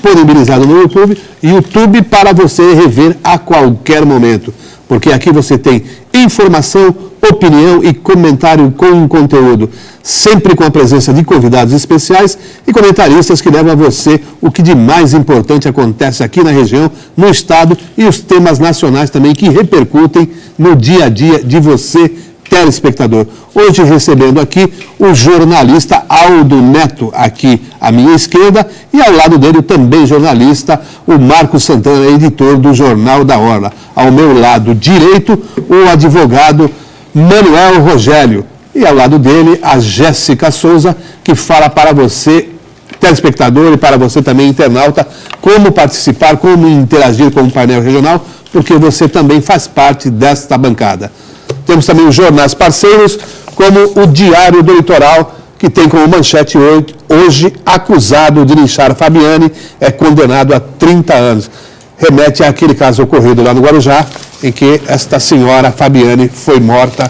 disponibilizado no YouTube para você rever a qualquer momento. Porque aqui você tem informação, opinião e comentário com conteúdo, sempre com a presença de convidados especiais e comentaristas que levam a você o que de mais importante acontece aqui na região, no estado e os temas nacionais também que repercutem no dia a dia de você, telespectador. Hoje recebendo aqui o jornalista Aldo Neto, aqui à minha esquerda, e ao lado dele também jornalista, o Marcos Santana, editor do Jornal da Orla. Ao meu lado direito, o advogado Manuel Rogério. E ao lado dele, a Jéssica Souza, que fala para você, telespectador, e para você também, internauta, como participar, como interagir com o painel regional, porque você também faz parte desta bancada. Temos também os jornais parceiros, como o Diário do Litoral, que tem como manchete hoje, acusado de linchar Fabiane, é condenado a 30 anos. Remete àquele caso ocorrido lá no Guarujá, em que esta senhora Fabiane foi morta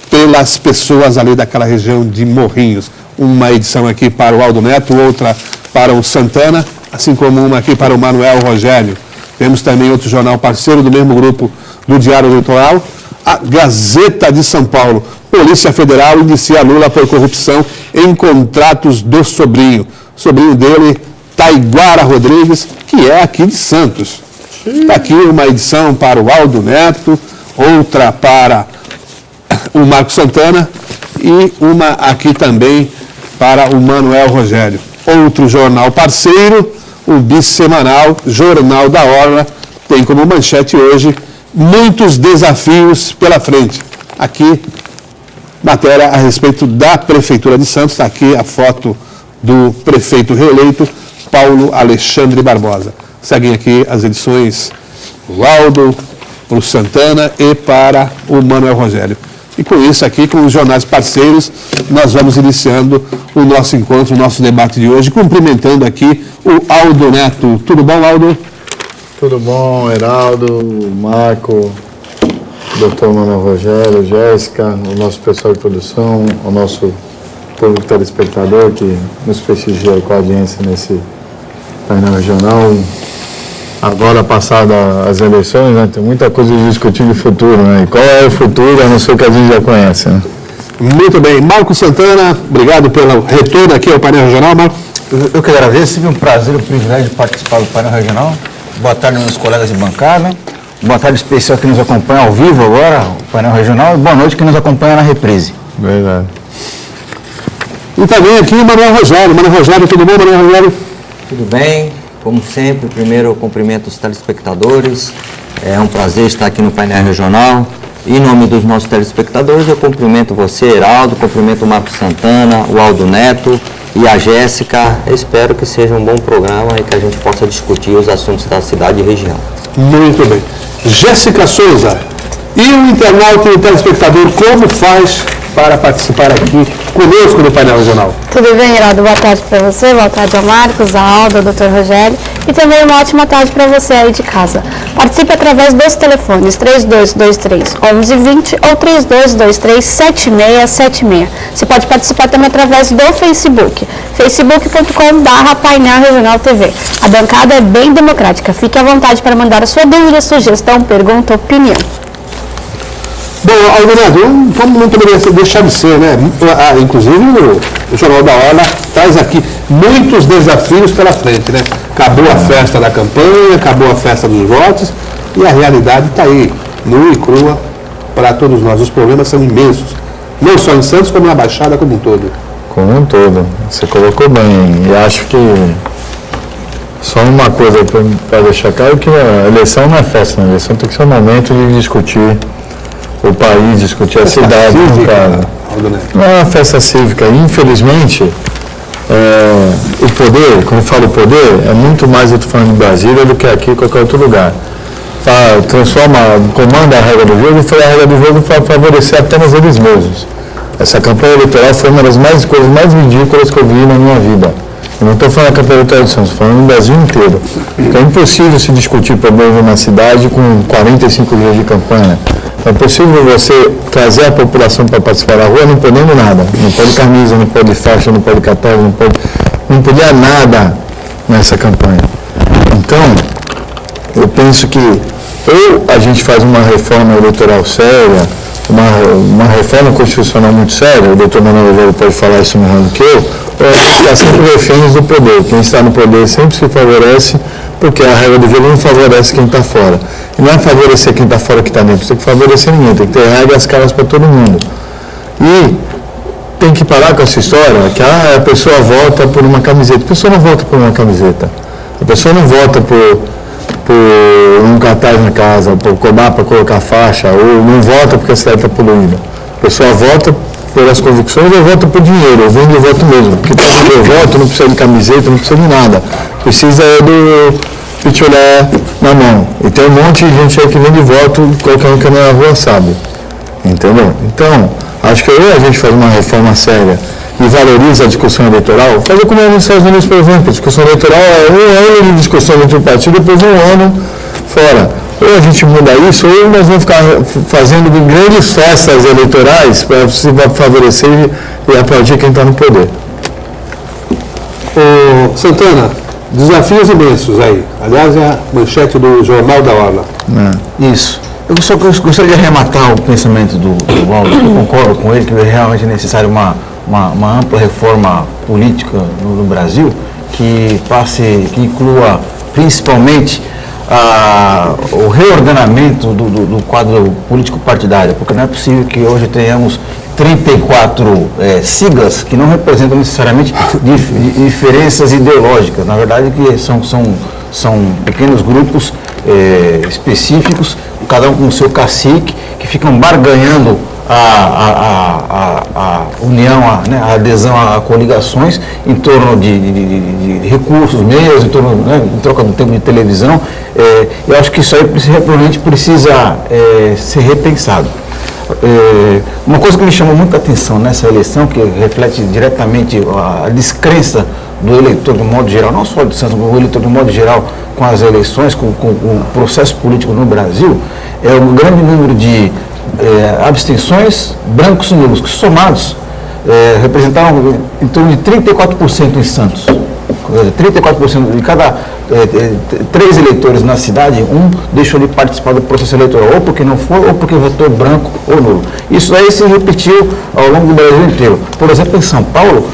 pelas pessoas ali daquela região de Morrinhos. Uma edição aqui para o Aldo Neto, outra para o Santana, assim como uma aqui para o Manuel Rogério. Temos também outro jornal parceiro do mesmo grupo do Diário do Litoral, a Gazeta de São Paulo. Polícia Federal inicia Lula por corrupção em contratos do sobrinho. Sobrinho dele, Taiguara Rodrigues, que é aqui de Santos. Está aqui uma edição para o Aldo Neto, outra para o Marcos Santana e uma aqui também para o Manuel Rogério. Outro jornal parceiro, o bissemanal Jornal da Orla, tem como manchete hoje muitos desafios pela frente. Aqui, matéria a respeito da Prefeitura de Santos, está aqui a foto do prefeito reeleito, Paulo Alexandre Barbosa. Seguem aqui as edições do Aldo, para o Santana e para o Manuel Rogério. E com isso aqui, com os jornais parceiros, nós vamos iniciando o nosso encontro, o nosso debate de hoje, cumprimentando aqui o Aldo Neto. Tudo bom, Aldo? Tudo bom, Heraldo, Marco, doutor Manuel Rogério, Jéssica, o nosso pessoal de produção, o nosso público telespectador que nos prestigia com a audiência nesse painel regional. Agora, passadas as eleições, né, tem muita coisa de discutir de futuro, né? E qual é o futuro, a não ser que a gente já conhece, né? Muito bem. Marcos Santana, obrigado pelo retorno aqui ao painel regional, Marcos. Eu que agradeço, tive um prazer e um privilégio de participar do painel regional. Boa tarde, meus colegas de bancada. Boa tarde especial que nos acompanha ao vivo agora, o painel regional. E boa noite que nos acompanha na reprise. Verdade. E também aqui o Manuel Rogério. Manuel Rogério, tudo bom, Manuel Rogério? Tudo bem, como sempre, primeiro eu cumprimento os telespectadores, é um prazer estar aqui no painel regional. Em nome dos nossos telespectadores, eu cumprimento você, Heraldo, cumprimento o Marcos Santana, o Aldo Neto e a Jéssica. Eu espero que seja um bom programa e que a gente possa discutir os assuntos da cidade e região. Muito bem. Jéssica Souza, e o internauta e o telespectador, como faz para participar aqui conosco no painel regional? Tudo bem, Heraldo? Boa tarde para você, boa tarde ao Marcos, ao Aldo, ao Dr. Rogério e também uma ótima tarde para você aí de casa. Participe através dos telefones 3223-1120 ou 3223-7676. Você pode participar também através do Facebook, facebook.com/painel regional TV. A bancada é bem democrática, fique à vontade para mandar a sua dúvida, sugestão, pergunta, opinião. Bom, Aldo, como não poderia deixar de ser, né? Inclusive o Jornal da Orla traz aqui muitos desafios pela frente, né? Acabou a festa da campanha, acabou a festa dos votos e a realidade está aí, nua e crua para todos nós. Os problemas são imensos, não só em Santos, como na Baixada como um todo. Como um todo, você colocou bem. E acho que só uma coisa para deixar claro, que a eleição não é festa, né? A eleição tem que ser um momento de discutir o país, discutir a cidade, no caso. Não é uma festa cívica. Infelizmente, o poder, quando eu falo poder, é muito mais, eu estou falando de Brasília, do que aqui em qualquer outro lugar. Comanda a regra do jogo e foi a regra do jogo para favorecer apenas eles mesmos. Essa campanha eleitoral foi uma das coisas mais ridículas que eu vi na minha vida. Eu não estou falando da campanha eleitoral de Santos, estou falando do Brasil inteiro. Então é impossível se discutir problemas na cidade com 45 dias de campanha. É possível você trazer a população para participar da rua não podendo nada. Não pode camisa, não pode faixa, não pode catálogo, não podia nada. nessa campanha. Então, eu penso que ou a gente faz uma reforma eleitoral séria, uma reforma constitucional muito séria, o doutor Manuel Rogério pode falar isso melhor do que eu, ou a gente está sempre reféns do poder. Quem está no poder sempre se favorece, porque a regra do jogo não favorece quem está fora. E não é favorecer quem está fora que está dentro, tem que favorecer ninguém, tem que ter regras caras para todo mundo. E tem que parar com essa história que a pessoa vota por uma camiseta. A pessoa não vota por uma camiseta. A pessoa não vota por um cartaz na casa, por cobrar para colocar faixa, ou não vota porque a cidade está poluída. A pessoa vota pelas convicções ou vota por dinheiro, ou vende o voto mesmo. Porque para vender o voto não precisa de camiseta, não precisa de nada. Precisa do pitolé na mão. E tem um monte de gente aí que vende voto, qualquer um que anda na rua sabe. Entendeu? Então, acho que ou a gente faz uma reforma séria e valoriza a discussão eleitoral, fazer como é nos Estados Unidos, por exemplo, a discussão eleitoral é um ano de discussão entre o partido, depois um ano fora. Ou a gente muda isso, ou nós vamos ficar fazendo grandes festas eleitorais para se favorecer e aplaudir quem está no poder. Ô, Santana, desafios imensos aí. Aliás, é a manchete do Jornal da Orla. Isso. Eu só gostaria de arrematar o pensamento do Waldo. Eu concordo com ele que é realmente necessário uma ampla reforma política no Brasil que inclua principalmente o reordenamento do quadro político partidário, porque não é possível que hoje tenhamos 34 siglas que não representam necessariamente diferenças ideológicas. Na verdade, que são pequenos grupos específicos, cada um com o seu cacique, que ficam barganhando a união, a adesão a coligações em torno de recursos, meios, em troca do tempo de televisão. Eu acho que isso aí realmente precisa ser repensado. Uma coisa que me chamou muita atenção nessa eleição, que reflete diretamente a descrença do eleitor de modo geral, não só de Santos, mas o eleitor de modo geral com as eleições, com o processo político no Brasil, é o grande número de abstenções, brancos e nulos, que somados representaram em torno de 34% em Santos. 34% de cada 3 eleitores na cidade, um deixou de participar do processo eleitoral, ou porque não foi, ou porque votou branco ou nulo. Isso aí se repetiu ao longo do Brasil inteiro. Por exemplo, em São Paulo,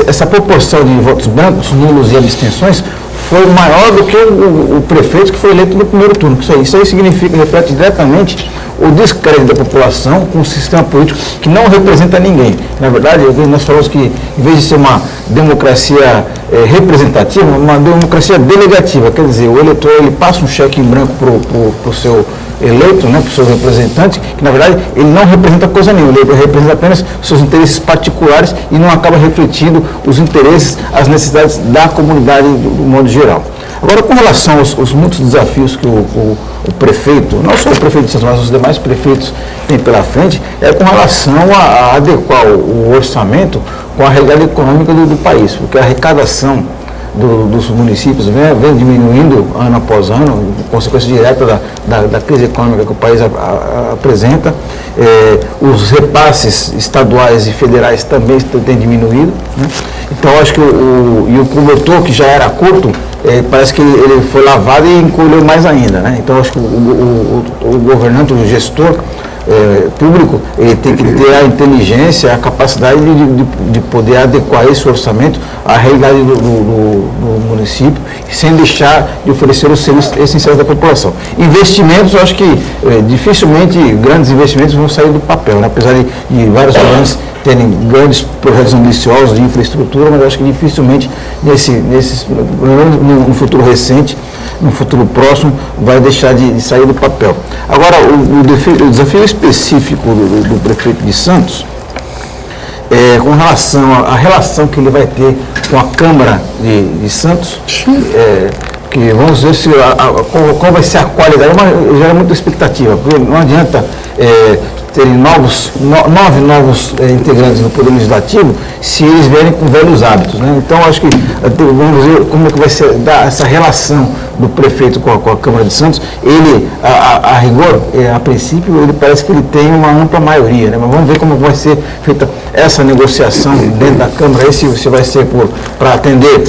essa proporção de votos brancos, nulos e abstenções foi maior do que o prefeito que foi eleito no primeiro turno. Isso aí significa, reflete diretamente o descrédito da população com um sistema político que não representa ninguém. Na verdade, nós falamos que, em vez de ser uma democracia representativa, uma democracia delegativa, quer dizer, o eleitor ele passa um cheque em branco para o seu eleito, para o seu representante, que na verdade ele não representa coisa nenhuma, ele representa apenas seus interesses particulares e não acaba refletindo os interesses, as necessidades da comunidade do modo geral. Agora, com relação aos muitos desafios que o prefeito, não só o prefeito de Santos, mas os demais prefeitos têm pela frente, é com relação a adequar o orçamento com a realidade econômica do país, porque a arrecadação dos municípios vem diminuindo ano após ano, consequência direta da crise econômica que o país apresenta. Os repasses estaduais e federais também têm diminuído, né? Então, acho que o cobertor, que já era curto, parece que ele foi lavado e encolheu mais ainda, né? Então, acho que o governante, o gestor público, ele tem que ter a inteligência, a capacidade de poder adequar esse orçamento à realidade do município, sem deixar de oferecer os serviços essenciais da população. Investimentos, eu acho que dificilmente grandes investimentos vão sair do papel, né? Apesar de vários governos terem grandes projetos ambiciosos de infraestrutura, mas eu acho que dificilmente no futuro recente, no futuro próximo, vai deixar de sair do papel. Agora, o desafio específico do prefeito de Santos com relação à relação que ele vai ter com a Câmara de Santos, que vamos ver qual vai ser a qualidade. Gera muita expectativa, porque não adianta terem 9 novos integrantes no Poder Legislativo se eles vierem com velhos hábitos, né? Então, acho que vamos ver como é que vai ser essa relação do prefeito com a Câmara de Santos. Ele, a rigor, a princípio, ele parece que ele tem uma ampla maioria, né? Mas vamos ver como vai ser feita essa negociação dentro da Câmara, se vai ser para atender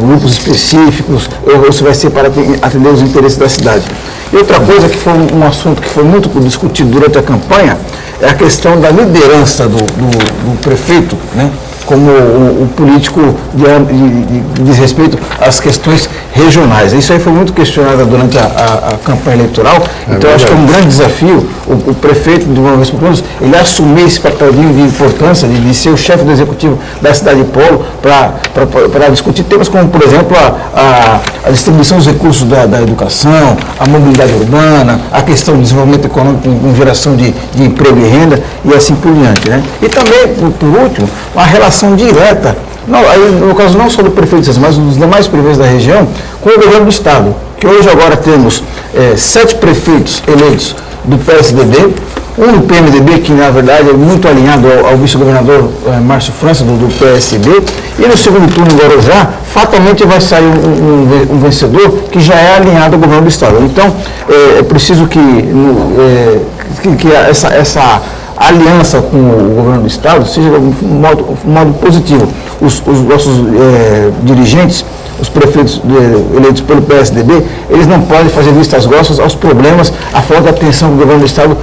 grupos específicos, ou se vai ser para atender os interesses da cidade. E outra coisa que foi um assunto que foi muito discutido durante a campanha é a questão da liderança do prefeito, né, como o político de desrespeito às questões regionais. Isso aí foi muito questionado durante a campanha eleitoral, então eu acho que é um grande desafio o prefeito, de uma vez por todas, ele assumir esse papel de importância, de ser o chefe do executivo da cidade de Polo, para discutir temas como, por exemplo, a distribuição dos recursos da educação, a mobilidade urbana, a questão do desenvolvimento econômico com geração de emprego e renda e assim por diante, né? E também, por último, uma relação direta, no caso não só do prefeito, mas dos demais prefeitos da região, com o governo do Estado, que hoje agora temos 7 prefeitos eleitos do PSDB, um do PMDB, que na verdade é muito alinhado ao vice-governador Márcio França, do PSB, e no segundo turno em Guarujá, fatalmente vai sair um vencedor que já é alinhado ao governo do Estado. Então, é preciso que essa aliança com o governo do Estado seja um modo positivo. Os nossos dirigentes, os prefeitos eleitos pelo PSDB, eles não podem fazer vistas grossas aos problemas, à falta de atenção que o governo do Estado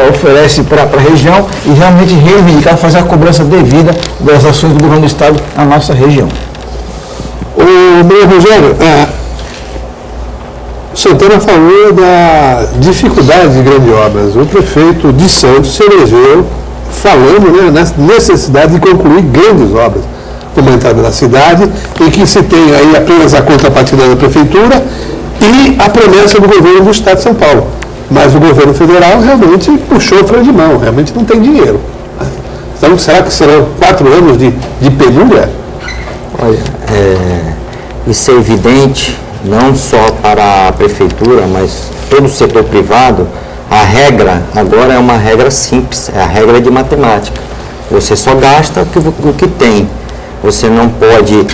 oferece para a região e realmente reivindicar, fazer a cobrança devida das ações do governo do Estado na nossa região. O Rogério, Santana falou da dificuldade de grandes obras. O prefeito de Santos se elegeu falando, né, na necessidade de concluir grandes obras, como a entrada da cidade, em que se tem aí apenas a contrapartida da prefeitura e a promessa do governo do Estado de São Paulo. Mas o governo federal realmente puxou o freio de mão, realmente não tem dinheiro. Então, será que serão 4 anos de penúria? Olha, isso é evidente, não só para a prefeitura, mas todo o setor privado. A regra agora é uma regra simples, é a regra de matemática. Você só gasta o que tem. Você não pode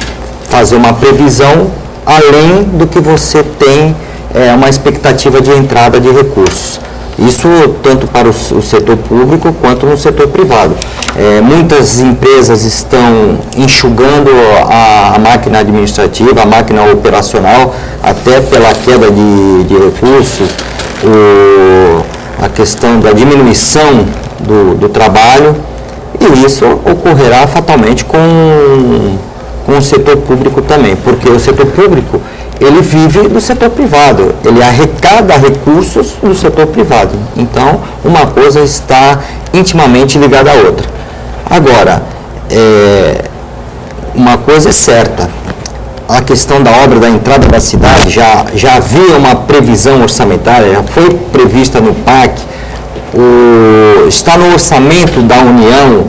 fazer uma previsão além do que você tem uma expectativa de entrada de recursos. Isso tanto para o setor público quanto no setor privado. Muitas empresas estão enxugando a máquina administrativa, a máquina operacional, até pela queda de recursos, a questão da diminuição do trabalho, e isso ocorrerá fatalmente com o setor público também, porque o setor público ele vive do setor privado, ele arrecada recursos do setor privado. Então, uma coisa está intimamente ligada à outra. Agora, uma coisa é certa, a questão da obra da entrada da cidade, já havia uma previsão orçamentária, já foi prevista no PAC, está no orçamento da União,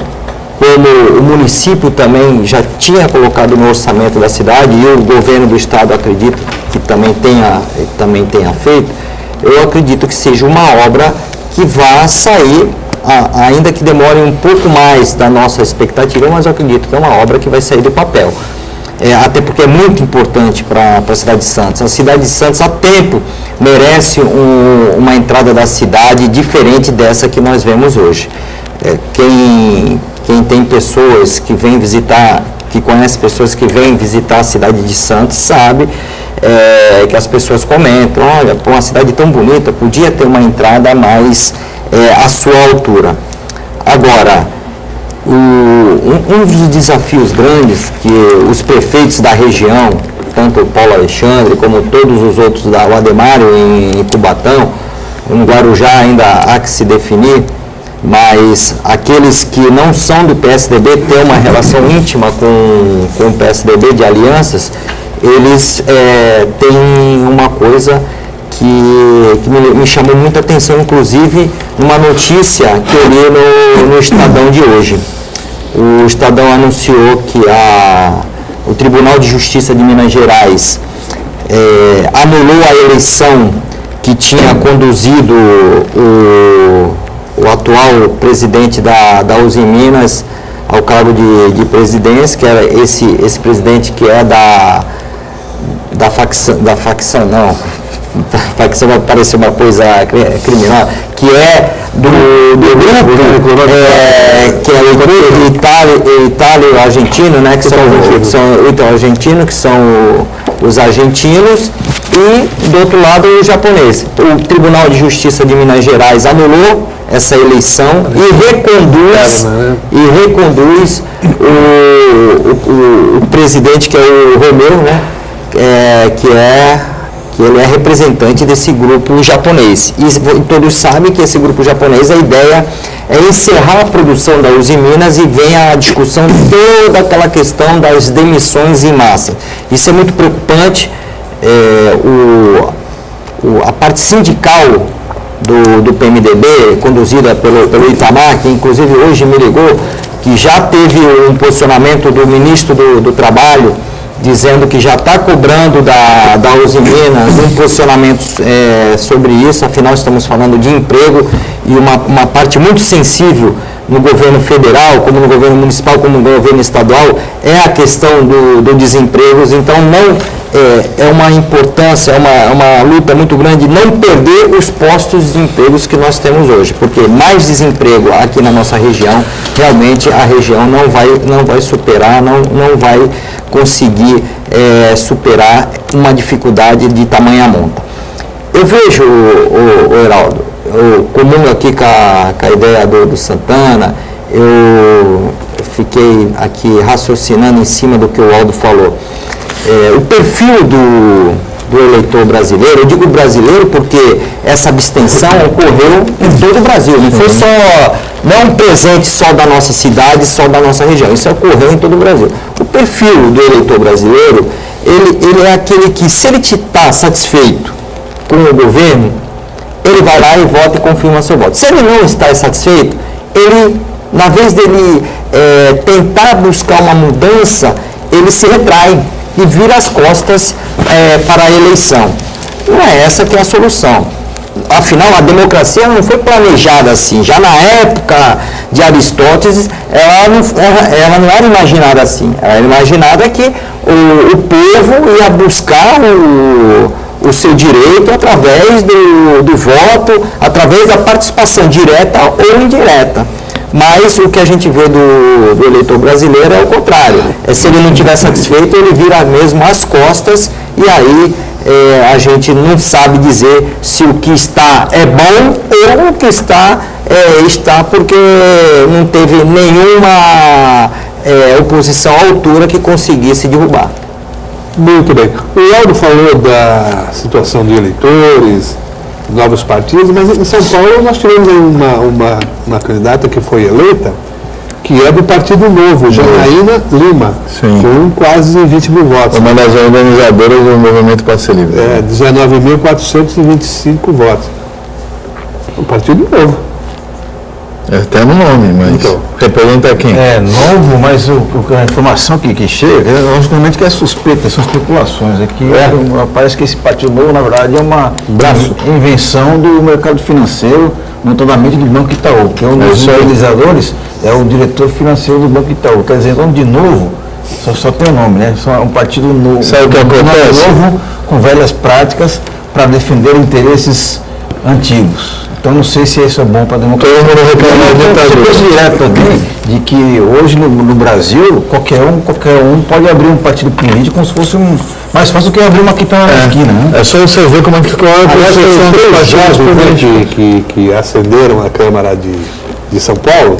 como o município também já tinha colocado no orçamento da cidade e o governo do estado acredito que também tenha feito, eu acredito que seja uma obra que vá sair, ainda que demore um pouco mais da nossa expectativa, mas eu acredito que é uma obra que vai sair do papel. Até porque é muito importante para a cidade de Santos. A cidade de Santos há tempo merece uma entrada da cidade diferente dessa que nós vemos hoje. Quem tem pessoas que vêm visitar, que conhece pessoas que vêm visitar a cidade de Santos, sabe que as pessoas comentam, olha, pô, uma cidade tão bonita, podia ter uma entrada mais à sua altura. Agora, um dos desafios grandes que os prefeitos da região, tanto o Paulo Alexandre como todos os outros, o Ademário em Cubatão, no Guarujá ainda há que se definir, mas aqueles que não são do PSDB, têm uma relação íntima com o PSDB de alianças, eles têm uma coisa que me chamou muita atenção, inclusive numa notícia que eu li no Estadão de hoje. O Estadão anunciou que o Tribunal de Justiça de Minas Gerais anulou a eleição que tinha conduzido o atual presidente da Uzi Minas ao cargo de presidência, que era esse presidente que é da facção, não, para que isso vai parecer uma coisa criminal, que é do grupo, que é o Itália-Argentino, né, que são Ítalo-Argentino, que são os argentinos, e do outro lado o japonês. O Tribunal de Justiça de Minas Gerais anulou essa eleição e reconduz o presidente, que é o Romeu, né, que ele é representante desse grupo japonês. E todos sabem que esse grupo japonês, a ideia é encerrar a produção da Uzi Minas e vem a discussão toda aquela questão das demissões em massa. Isso é muito preocupante. A parte sindical do PMDB, conduzida pelo Itamar, que inclusive hoje me ligou, que já teve um posicionamento do ministro do Trabalho, dizendo que já está cobrando da Uzi Minas um posicionamento sobre isso. Afinal, estamos falando de emprego e uma parte muito sensível no governo federal, como no governo municipal, como no governo estadual, é a questão do desemprego. Então, é uma importância, é uma luta muito grande não perder os postos de empregos que nós temos hoje, porque mais desemprego aqui na nossa região, realmente a região não vai superar, não vai conseguir superar uma dificuldade de tamanha monta. Eu vejo, Heraldo, eu comungo aqui com a ideia do Santana, eu fiquei aqui raciocinando em cima do que o Aldo falou. O perfil do eleitor brasileiro, eu digo brasileiro porque essa abstenção ocorreu em todo o Brasil, não foi não é um presente só da nossa cidade, só da nossa região, isso ocorreu em todo o Brasil. O perfil do eleitor brasileiro, ele é aquele que, se ele está satisfeito com o governo, ele vai lá e vota e confirma seu voto. Se ele não está satisfeito, ele, na vez dele tentar buscar uma mudança, ele se retrai e vira as costas para a eleição. Não é essa que é a solução. Afinal, a democracia não foi planejada assim. Já na época de Aristóteles, ela não era imaginada assim. Ela era imaginada que o povo ia buscar o seu direito através do voto, através da participação direta ou indireta. Mas o que a gente vê do eleitor brasileiro é o contrário. Se ele não estiver satisfeito, ele vira mesmo as costas e aí a gente não sabe dizer se o que está é bom ou o que está porque não teve nenhuma oposição à altura que conseguisse derrubar. Muito bem. O Aldo falou da situação de eleitores, novos partidos, mas em São Paulo nós tivemos uma candidata que foi eleita, que é do Partido Novo, Janaína Lima, Sim. com quase 20 mil votos. Uma das organizadoras do Movimento Passe Livre. 19.425 votos. O Partido Novo. Até no nome, mas então, representa quem? É novo, mas a informação que chega, logicamente que é suspeita, são especulações. Parece que esse Partido Novo, na verdade, é uma invenção do mercado financeiro, notadamente do Banco Itaú, que é um dos organizadores, é o diretor financeiro do Banco Itaú. Quer dizer, nome de novo, só tem o nome, né? Só é um partido novo. Sabe o que acontece? Novo, com velhas práticas, para defender interesses antigos. Então, não sei se isso é bom para a democracia. Todo mundo reclama de ditadura. Você direto também de que hoje no Brasil, qualquer um pode abrir um partido político como se fosse mais fácil do que abrir uma quitanda na esquina, né? É só você ver como é que ficou a percepção dos partidos políticos. que ascenderam a Câmara de São Paulo,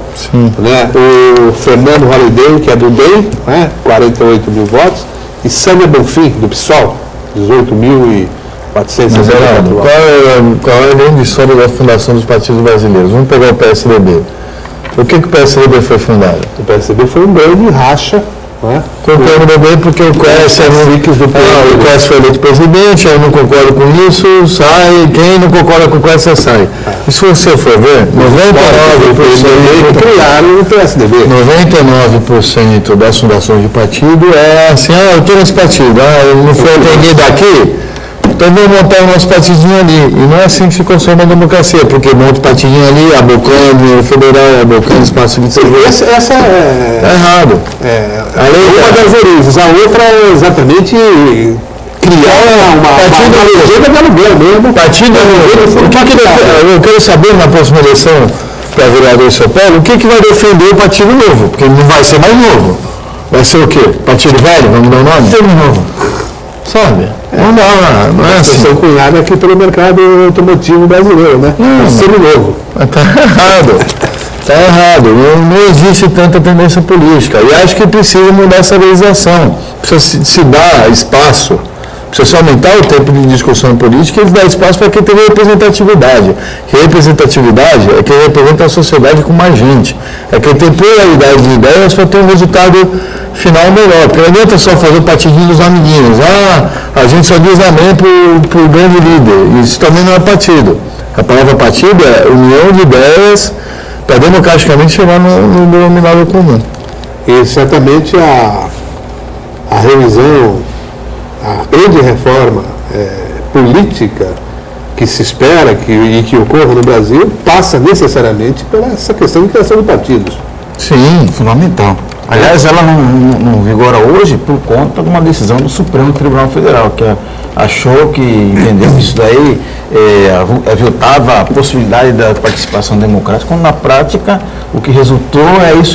né? O Fernando Holliday, que é do DEM, né? 48 mil votos, e Sânia Bonfim, do PSOL, 18.460 votos. Qual é a grande história da fundação dos partidos brasileiros? Vamos pegar o PSDB. Por que o PSDB foi fundado? O PSDB foi um grande racha, né? Com o PMDB porque o Quércia foi eleito presidente, eu não concordo com isso, sai, quem não concorda com o Quércia sai. E se você for ver, 99% criaram o PSDB. 99% das fundações de partido é assim, eu estou nesse partido, eu não fui atendido aqui, então vamos montar o nosso partidinho ali. E não é assim que se constrói uma democracia, porque monta o partidinho ali, abocando dinheiro federal, abocando espaço de TV. Essa é errado. uma das origens. A outra é exatamente criar uma legenda de aluguel mesmo. Partido, eu quero saber na próxima eleição para vereador em São Paulo, o que vai defender o Partido Novo? Porque não vai ser mais novo. Vai ser o quê? Partido Velho? Vamos dar o nome? Partido Novo. Sabe? Não é assim. São cunhados aqui pelo mercado automotivo brasileiro, né? Novo. Está errado. Está errado. Não existe tanta tendência política. E acho que precisa mudar essa legislação. Precisa se dar espaço. Precisa se aumentar o tempo de discussão política e dar espaço para quem tem representatividade. Representatividade é quem representa a sociedade com mais gente. É quem tem pluralidade de ideias para ter um resultado final melhor. Porque não adianta só fazer o partidinho dos amiguinhos. A gente só diz amém para o grande líder. Isso também não é partido. A palavra partido é união de ideias para democraticamente chegar no denominador comum. E certamente a revisão, a grande reforma política que se espera e que ocorra no Brasil passa necessariamente por essa questão de criação de partidos. Sim, fundamental. Aliás, ela não vigora hoje por conta de uma decisão do Supremo Tribunal Federal, que achou que, entendeu que isso daí aviltava a possibilidade da participação democrática, quando na prática o que resultou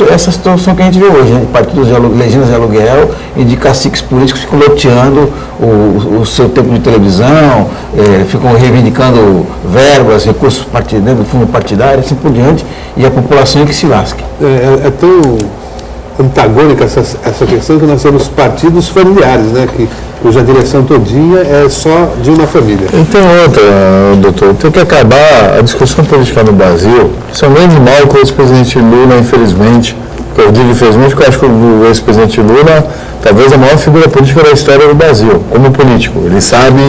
essa situação que a gente vê hoje, né? Partidos de legendas de aluguel e de caciques políticos ficam loteando o seu tempo de televisão, ficam reivindicando verbas, recursos dentro do fundo partidário, assim por diante, e a população é que se lasque. É tão antagônica essa questão que nós temos partidos familiares, né, cuja direção todinha é só de uma família. E tem outra, doutor, tem que acabar a discussão política no Brasil. Isso é um grande mal que o ex-presidente Lula, infelizmente, eu digo infelizmente porque eu acho que o ex-presidente Lula talvez a maior figura política da história do Brasil, como político. Ele sabe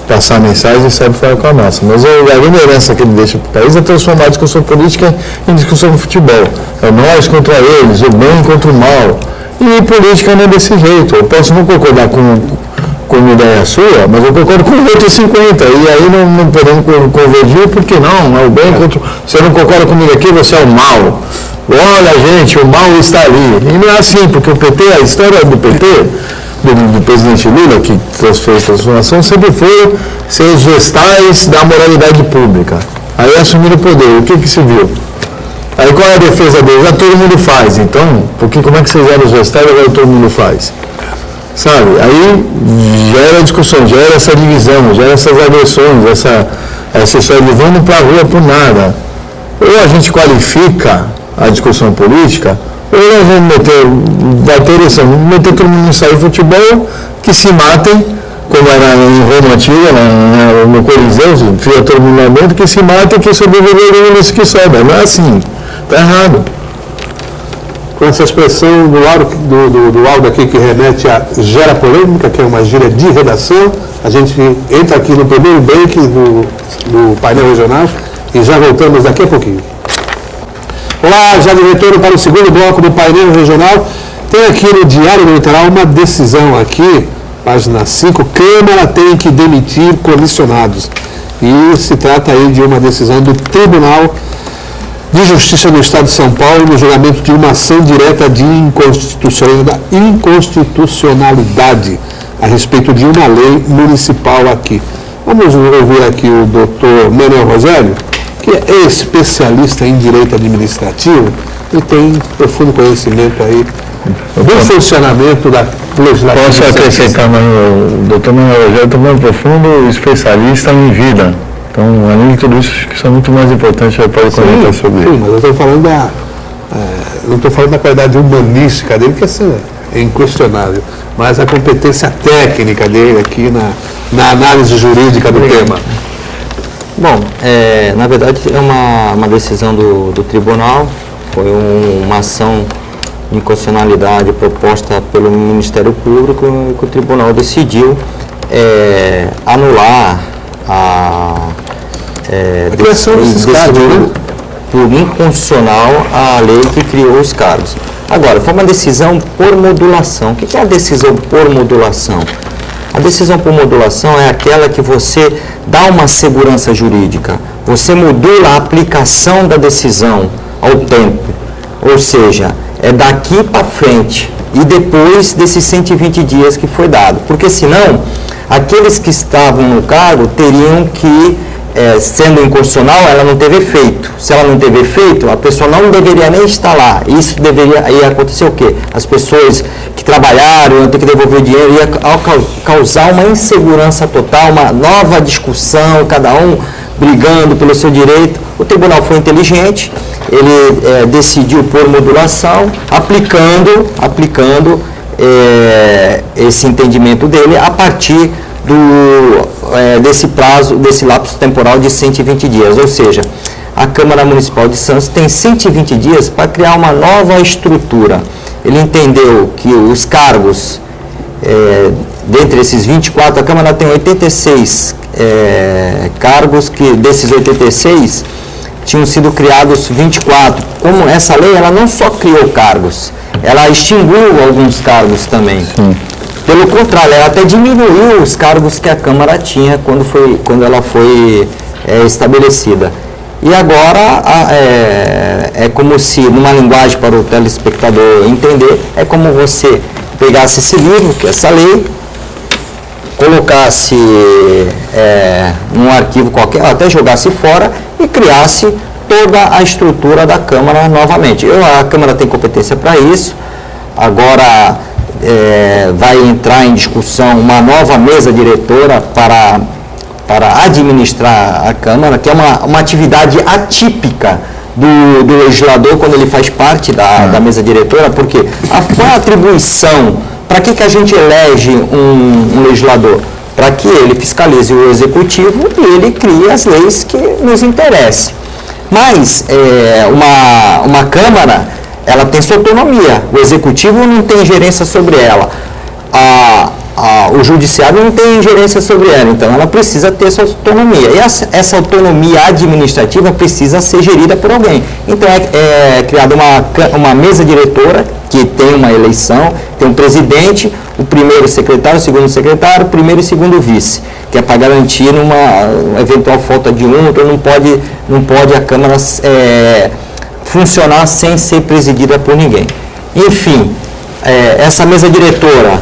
passar mensagem e sabe falar com a massa. Mas a grande herança que ele deixa para o país é transformar a discussão política em discussão de futebol. É nós contra eles, o bem contra o mal. E política não é desse jeito. Eu posso não concordar com uma ideia sua, mas eu concordo com os outros 50. E aí não podemos convergir, porque não, é o bem contra... Você não concorda comigo aqui, você é o mal. Olha, gente, o mal está ali. E não é assim, porque o PT, a história do PT, do presidente Lula, que fez a transformação, sempre foi ser os gestais da moralidade pública. Aí assumiram o poder. O que se viu? Aí qual é a defesa deles? Todo mundo faz. Então, como é que vocês eram os gestais e agora todo mundo faz? Sabe? Aí gera discussão, gera essa divisão, gera essas agressões, essa história de vamos para a rua por nada. Ou a gente qualifica a discussão política, ou nós vamos vai ter eleição, vamos meter todo mundo em sair de futebol, que se matem, como era em Roma antiga, no Coliseu, fica todo mundo lá dentro, que se matem, que sobreviverem nisso que sobra. Não é assim, está errado. Com essa expressão do áudio aqui que remete a gera polêmica, que é uma gíria de redação, a gente entra aqui no primeiro break do painel regional e já voltamos daqui a pouquinho. Olá, já de retorno para o segundo bloco do painel regional. Tem aqui no Diário do Litoral uma decisão aqui, página 5, Câmara tem que demitir comissionados. E se trata aí de uma decisão do Tribunal de Justiça do Estado de São Paulo no julgamento de uma ação direta de inconstitucionalidade a respeito de uma lei municipal aqui. Vamos ouvir aqui o doutor Manuel Rogério, que é especialista em direito administrativo e tem profundo conhecimento aí do funcionamento da legislação. Posso acrescentar, o doutor Manuel Rogério também é um profundo especialista em vida. Então, além de tudo isso, acho que isso é muito mais importante, já pode comentar sobre isso. Sim, mas eu estou falando não estou falando da qualidade humanística dele, que essa é inquestionável, mas a competência técnica dele aqui na análise jurídica do tema. Bom, na verdade é uma decisão do tribunal, foi uma ação de inconstitucionalidade proposta pelo Ministério Público, que o tribunal decidiu anular a criação desses cargos, né? Por inconstitucional a lei que criou os cargos. Agora, foi uma decisão por modulação. O que é a decisão por modulação? A decisão por modulação é aquela que você dá uma segurança jurídica, você modula a aplicação da decisão ao tempo, ou seja, é daqui para frente e depois desses 120 dias que foi dado, porque senão aqueles que estavam no cargo teriam que, sendo inconstitucional, ela não teve efeito. Se ela não teve efeito, a pessoa não deveria nem estar lá. Isso deveria, aí acontecer o quê? As pessoas que trabalharam iam ter que devolver o dinheiro, ia causar uma insegurança total, uma nova discussão, cada um brigando pelo seu direito. O tribunal foi inteligente, ele decidiu por modulação, aplicando esse entendimento dele a partir desse prazo, desse lapso temporal de 120 dias. Ou seja, a Câmara Municipal de Santos tem 120 dias para criar uma nova estrutura. Ele entendeu que os cargos, dentre esses 24, a Câmara tem 86 cargos, que desses 86 tinham sido criados 24. Como essa lei, ela não só criou cargos, ela extinguiu alguns cargos também. Sim. Pelo contrário, ela até diminuiu os cargos que a Câmara tinha quando ela foi estabelecida. E agora é como se, numa linguagem para o telespectador entender, é como você pegasse esse livro, que é essa lei, colocasse num arquivo qualquer, até jogasse fora e criasse toda a estrutura da Câmara novamente. A Câmara tem competência para isso. Agora vai entrar em discussão uma nova mesa diretora para administrar a Câmara, que é uma atividade atípica do legislador quando ele faz parte da mesa diretora, porque qual é a atribuição? Para que a gente elege um legislador? Para que ele fiscalize o executivo e ele crie as leis que nos interessem. Mas uma Câmara, ela tem sua autonomia. O executivo não tem ingerência sobre ela. O judiciário não tem ingerência sobre ela, então ela precisa ter sua autonomia. E essa autonomia administrativa precisa ser gerida por alguém. Então é criada uma mesa diretora que tem uma eleição, tem um presidente, o primeiro secretário, o segundo secretário, o primeiro e segundo vice, que é para garantir uma eventual falta de outro, não pode a Câmara funcionar sem ser presidida por ninguém. Enfim, essa mesa diretora,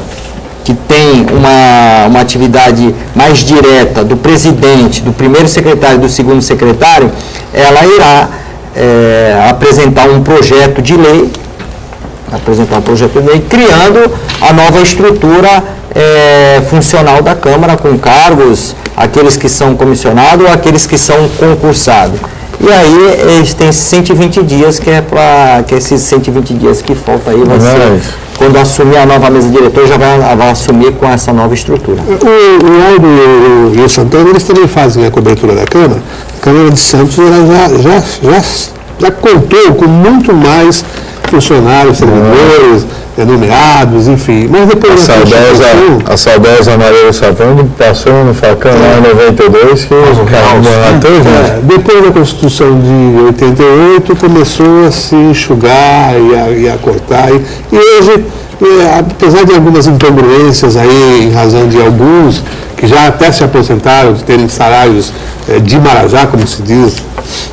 que tem uma atividade mais direta do presidente, do primeiro secretário e do segundo secretário, ela irá apresentar um projeto de lei, criando a nova estrutura funcional da Câmara, com cargos, aqueles que são comissionados ou aqueles que são concursados. E aí eles têm 120 dias, que esses 120 dias que falta aí vai ser, quando assumir a nova mesa diretora, já vai assumir com essa nova estrutura. O Aldo e o Santana, eles também fazem a cobertura da Câmara. A Câmara de Santos já contou com muito mais funcionários, servidores, nomeados, enfim. Mas depois a saudosa Maria Sapão passou no Facão lá em 92, que depois da Constituição de 88 começou a se enxugar e a cortar. E hoje, apesar de algumas incongruências aí, em razão de alguns que já até se aposentaram, de terem salários de Marajá, como se diz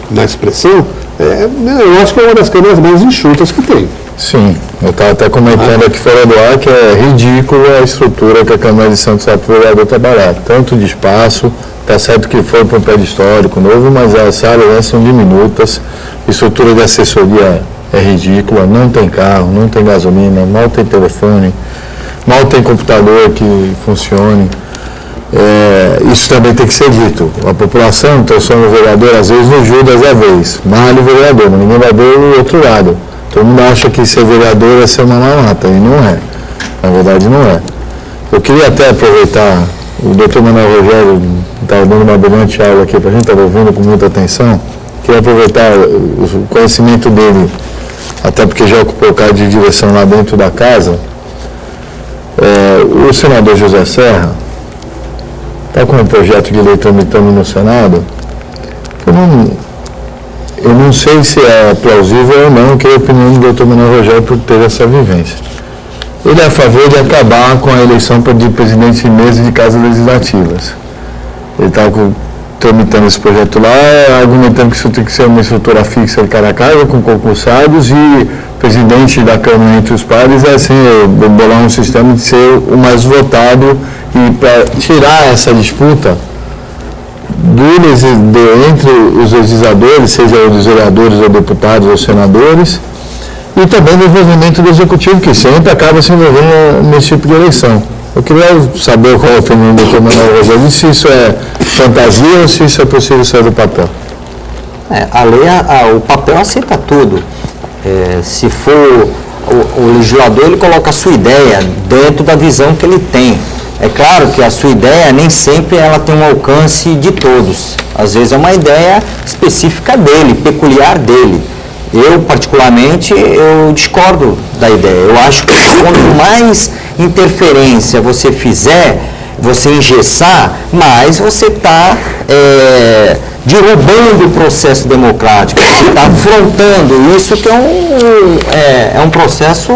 na expressão, eu acho que é uma das câmaras mais enxutas que tem. Sim, eu estava até comentando aqui fora do ar que é ridículo a estrutura que a Câmara de Santos dá para o vereador trabalhar. Tanto de espaço, está certo que foi para um prédio histórico novo, mas as salas são diminutas, estrutura de assessoria é ridícula, não tem carro, não tem gasolina, mal tem telefone, mal tem computador que funcione. Isso também tem que ser dito. A população, torcendo o vereador, às vezes no Judas da vez, malha o vereador, mas ninguém vai ver o outro lado. Todo mundo acha que ser vereador é ser uma mamata, e não é. Na verdade, não é. Eu queria até aproveitar, o doutor Manuel Rogério estava dando uma brilhante aula aqui para a gente, estava ouvindo com muita atenção. Queria aproveitar o conhecimento dele, até porque já ocupou o cargo de direção lá dentro da casa. O senador José Serra está com um projeto de lei tramitando no Senado. Eu não sei se é plausível ou não, que é a opinião do doutor Manuel Rogério por ter essa vivência. Ele é a favor de acabar com a eleição de presidente de mesa de casas legislativas. Ele está tramitando esse projeto lá, argumentando que isso tem que ser uma estrutura fixa de cada casa, com concursados, e presidente da Câmara entre os pares é assim, bolar um sistema de ser o mais votado E para tirar essa disputa entre os legisladores, seja os vereadores ou deputados ou senadores, e também do envolvimento do executivo, que sempre acaba se envolvendo nesse tipo de eleição. Eu queria saber qual a opinião do Dr. Manuel Rogério, se isso é fantasia ou se isso é possível sair do papel. A lei, o papel aceita tudo. Se for o legislador, ele coloca a sua ideia dentro da visão que ele tem. É claro que a sua ideia nem sempre ela tem um alcance de todos. Às vezes é uma ideia específica dele, peculiar dele. Eu, particularmente, eu discordo da ideia. Eu acho que quanto mais interferência você fizer, você engessar, mais você está derrubando o processo democrático, você está afrontando isso, que é um processo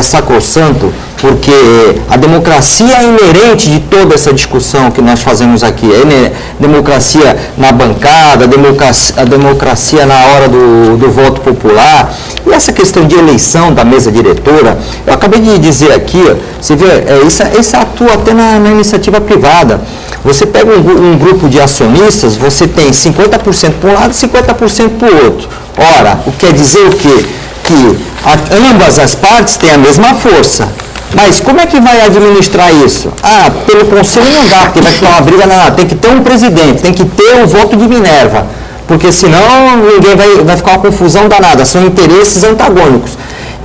sacrossanto, porque a democracia é inerente de toda essa discussão que nós fazemos aqui. Democracia na bancada, a democracia na hora do voto popular. E essa questão de eleição da mesa diretora, eu acabei de dizer aqui, você vê, isso atua até na iniciativa privada. Você pega um grupo de acionistas, você tem 50% para um lado e 50% para o outro. Ora, o que quer dizer o quê? Que ambas as partes têm a mesma força. Mas como é que vai administrar isso? Pelo conselho não dá, porque vai ficar uma briga, tem que ter um presidente, tem que ter um voto de Minerva, porque senão ninguém vai ficar uma confusão danada, são interesses antagônicos.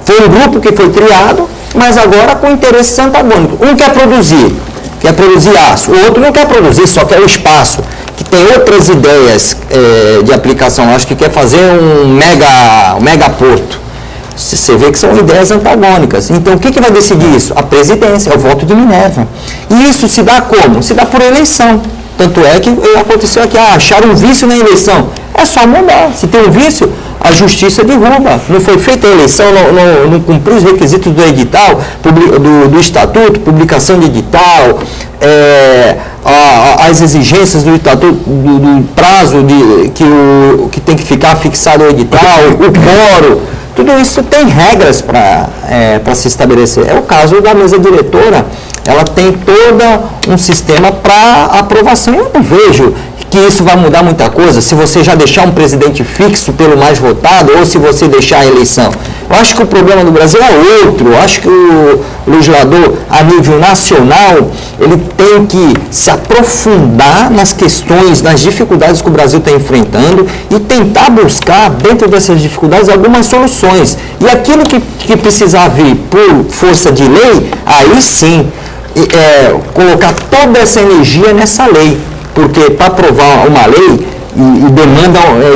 Foi um grupo que foi criado, mas agora com interesses antagônicos. Um quer produzir aço, o outro não quer produzir, só quer o espaço, que tem outras ideias de aplicação, acho que quer fazer um mega porto. Você vê que são ideias antagônicas. Então, o que vai decidir isso? A presidência, é o voto de Minerva. E isso se dá como? Se dá por eleição. Tanto é que aconteceu aqui, acharam um vício na eleição. É só mudar. Se tem um vício, a justiça derruba. Não foi feita a eleição, não cumpriu os requisitos do edital, do estatuto, publicação de edital, as exigências do estatuto, do prazo que tem que ficar fixado o edital, o quórum. Tudo isso tem regras para se estabelecer. É o caso da mesa diretora, ela tem todo um sistema para aprovação. Eu não vejo que isso vai mudar muita coisa se você já deixar um presidente fixo pelo mais votado ou se você deixar a eleição. Eu acho que o problema do Brasil é outro. Eu acho que o legislador, a nível nacional, ele tem que se aprofundar nas questões, nas dificuldades que o Brasil está enfrentando e tentar buscar, dentro dessas dificuldades, algumas soluções. E aquilo que precisar vir por força de lei, aí sim, colocar toda essa energia nessa lei. Porque para aprovar uma lei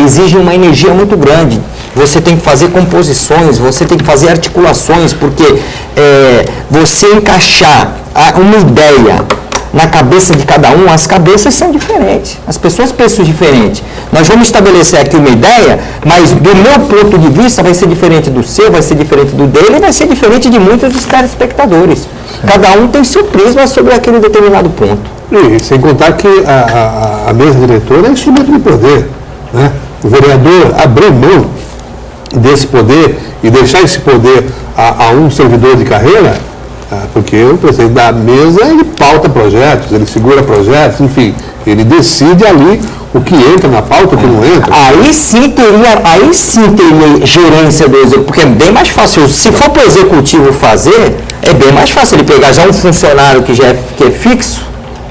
exige uma energia muito grande. Você tem que fazer composições, você tem que fazer articulações, porque você encaixar uma ideia na cabeça de cada um, as cabeças são diferentes, as pessoas pensam diferente. Nós vamos estabelecer aqui uma ideia, mas do meu ponto de vista vai ser diferente do seu, vai ser diferente do dele, vai ser diferente de muitos dos telespectadores. Cada um tem seu prisma sobre aquele determinado ponto. E sem contar que a mesa diretora é instrumento de poder, né? O vereador abrir mão desse poder e deixar esse poder a um servidor de carreira, porque o presidente da mesa, ele pauta projetos, ele segura projetos, enfim, ele decide ali o que entra na pauta, o que não entra. Aí sim teria gerência do executivo, porque é bem mais fácil. Se for para o executivo fazer, é bem mais fácil ele pegar já um funcionário que é fixo,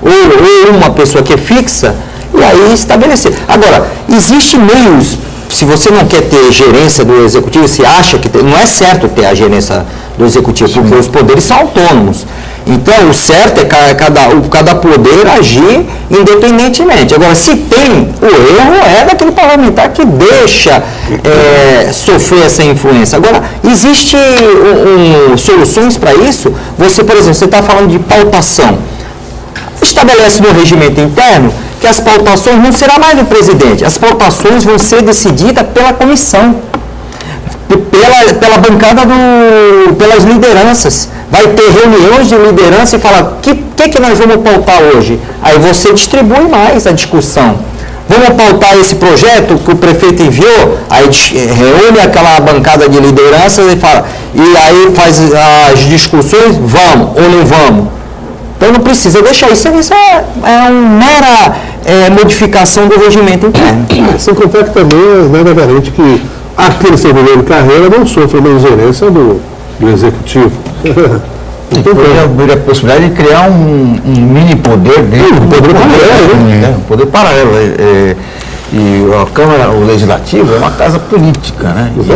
ou uma pessoa que é fixa, e aí estabelecer. Agora, existem meios, se você não quer ter gerência do executivo, se acha que não é certo ter a gerência do executivo, porque os poderes são autônomos. Então, o certo é cada poder agir independentemente. Agora, se tem, o erro é daquele parlamentar que deixa sofrer essa influência. Agora, existem soluções para isso. Você, por exemplo, você está falando de pautação. Estabelece no regimento interno que as pautações não será mais do presidente, as pautações vão ser decididas pela comissão, pela bancada, pelas lideranças. Vai ter reuniões de liderança e falar, o que nós vamos pautar hoje? Aí você distribui mais a discussão. Vamos pautar esse projeto que o prefeito enviou, aí reúne aquela bancada de liderança e fala, e aí faz as discussões, vamos ou não vamos? Então não precisa deixar isso é uma mera modificação do regimento interno. Sem contar que também nada garante que aquele servidor de carreira não sofra uma ingerência do executivo. Haveria a possibilidade de criar um mini poder dentro do poder paralelo. Um poder paralelo. E a Câmara, o Legislativo, é uma casa política, né? E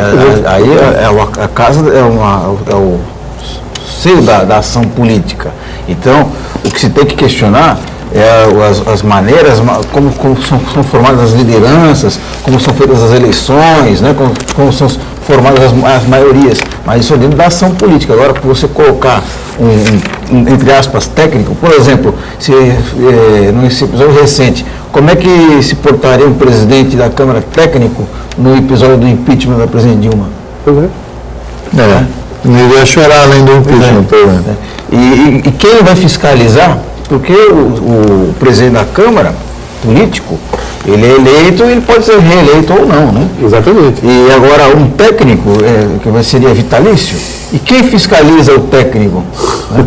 aí a casa é o seio da ação política. Então, o que se tem que questionar é as maneiras, como são formadas as lideranças, como são feitas as eleições, né? como são formadas as maiorias, mas isso é dentro da ação política. Agora, você colocar entre aspas, técnico, por exemplo, nesse episódio recente, como é que se portaria um presidente da Câmara técnico no episódio do impeachment da presidente Dilma? Não ia chorar além do impeachment. E quem vai fiscalizar? Porque o presidente da Câmara, político, ele é eleito e ele pode ser reeleito ou não, né? Exatamente. E agora um técnico, que seria vitalício, e quem fiscaliza o técnico? Né?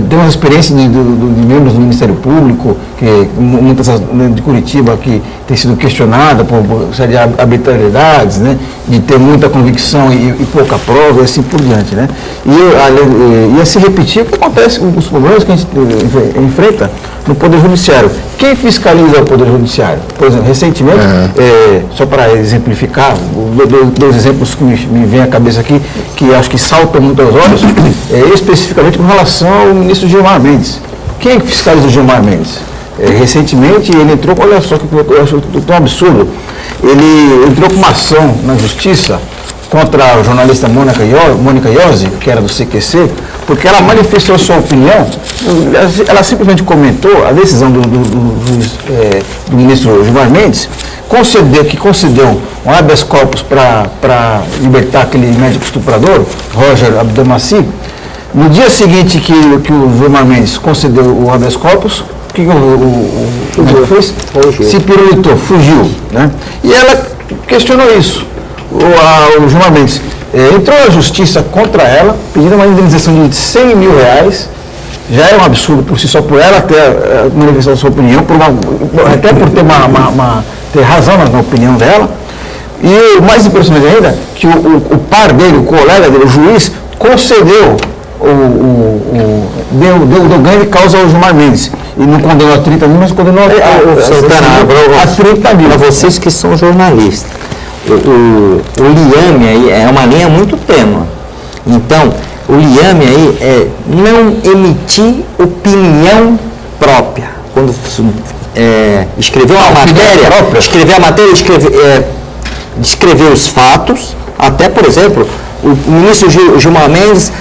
Tem uma experiência de membros do Ministério Público, que muitas de Curitiba, que tem sido questionada por série de arbitrariedades, né? De ter muita convicção e pouca prova, e assim por diante, né? E ia se repetir o que acontece, os problemas que a gente enfrenta no Poder Judiciário. Quem fiscaliza o Poder Judiciário? Por exemplo, recentemente, só para exemplificar, dois exemplos que me vêm à cabeça aqui, que acho que saltam muito aos olhos, especificamente com relação ao ministro Gilmar Mendes. Quem fiscaliza o Gilmar Mendes? Recentemente ele entrou, olha só que eu acho tão absurdo, ele entrou com uma ação na justiça contra a jornalista Mônica Iose, que era do CQC, porque ela manifestou sua opinião, ela simplesmente comentou a decisão do ministro Gilmar Mendes, que concedeu um habeas corpus para libertar aquele médico estuprador, Roger Abdelmaci. No dia seguinte que o Gilmar Mendes concedeu o habeas corpus, o que o médico fez? Se pirulitou, fugiu, né? E ela questionou isso. O Gilmar Mendes entrou na justiça contra ela, pedindo uma indenização de R$100 mil, já é um absurdo por si só, por ela ter manifestado sua opinião, até por ter razão na opinião dela. E o mais impressionante ainda, que o par dele, o colega dele, o juiz, concedeu, deu ganho de causa ao Gilmar Mendes. E não condenou a 30 mil, mas condenou a 30 mil. Para vocês que são jornalistas, o liame aí é uma linha muito tênue. Então, o liame aí é não emitir opinião própria. Quando escreveu a matéria, descrever os fatos, até, por exemplo, o ministro Gilmar Mendes